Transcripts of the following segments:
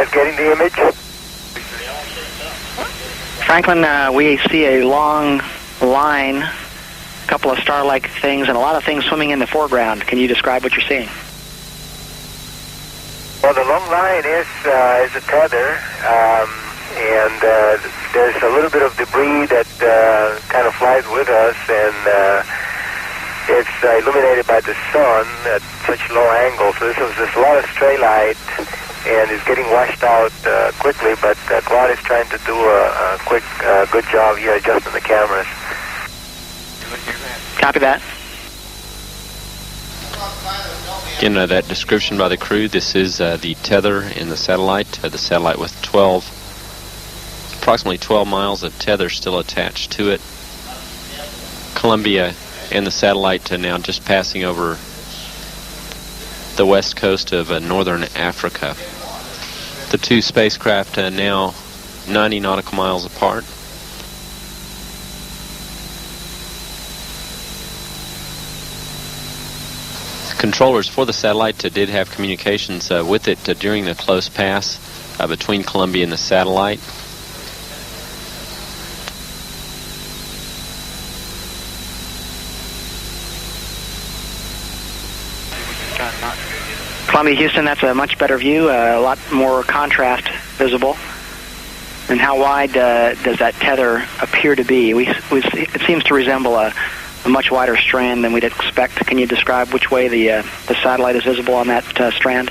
guys getting the image? Franklin, we see a long line, a couple of star-like things, and a lot of things swimming in the foreground. Can you describe what you're seeing? Well, the long line is a tether, and there's a little bit of debris that kind of flies with us, and it's illuminated by the sun at such low angles. So there's a lot of stray light, and it's getting washed out quickly, but Claude is trying to do a quick, good job here adjusting the cameras. Copy that. Again, that description by the crew, this is the tether in the satellite with approximately 12 miles of tether still attached to it. Columbia and the satellite now just passing over the west coast of northern Africa. The two spacecraft now 90 nautical miles apart. Controllers for the satellite did have communications with it during the close pass between Columbia and the satellite. Columbia, Houston, that's a much better view, a lot more contrast visible. And how wide does that tether appear to be? It seems to resemble a much wider strand than we'd expect. Can you describe which way the satellite is visible on that strand?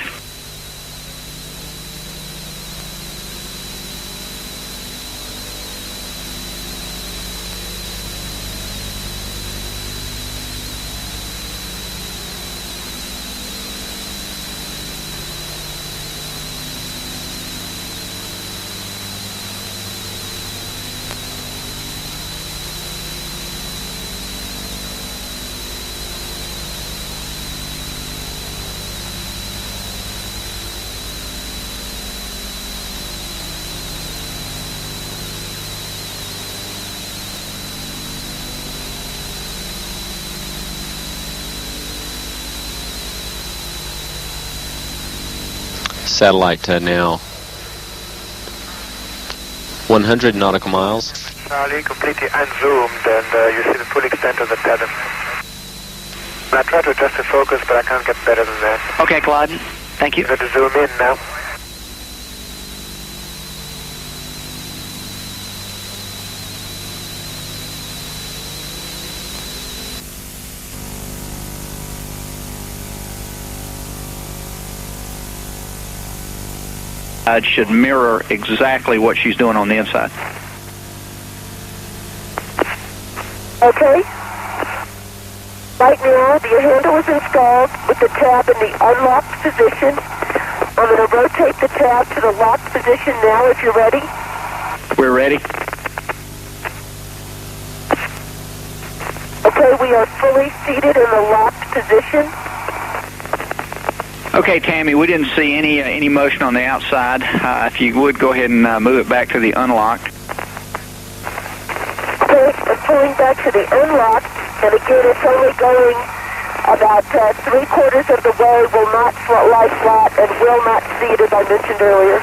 Satellite now 100 nautical miles. Charlie, completely unzoomed, and you see the full extent of the tether. I try to adjust the focus, but I can't get better than that. Okay, Claude. Thank you. I'm going to zoom in now. It should mirror exactly what she's doing on the inside. Okay. Right now, the handle is installed with the tab in the unlocked position. I'm going to rotate the tab to the locked position now if you're ready. We're ready. Okay, we are fully seated in the locked position. Okay, Tammy, we didn't see any motion on the outside. If you would, go ahead and move it back to the unlocked. Okay, I'm pulling back to the unlocked, and again, it's only going about 3/4 of the way, will not lie flat, and will not seat, as I mentioned earlier.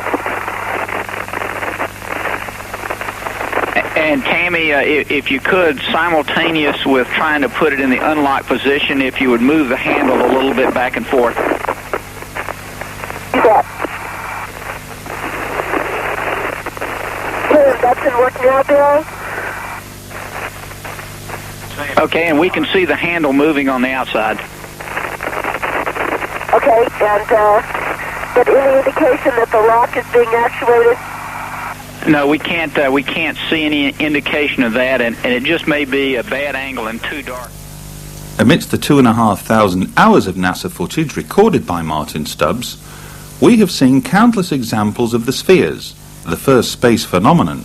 And Tammy, if you could, simultaneous with trying to put it in the unlocked position, if you would move the handle a little bit back and forth. That's in work now, Bill. Okay, and we can see the handle moving on the outside. Okay, and but any indication that the lock is being actuated? No, we can't see any indication of that, and it just may be a bad angle and too dark. Amidst the 2,500 hours of NASA footage recorded by Martyn Stubbs, we have seen countless examples of the spheres, the first space phenomenon.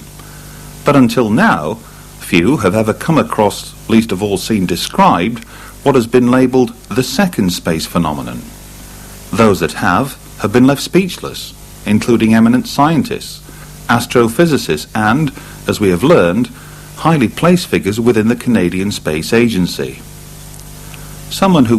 But until now, few have ever come across, least of all seen described, what has been labelled the second space phenomenon. Those that have been left speechless, including eminent scientists, astrophysicists and, as we have learned, highly placed figures within the Canadian Space Agency. Someone who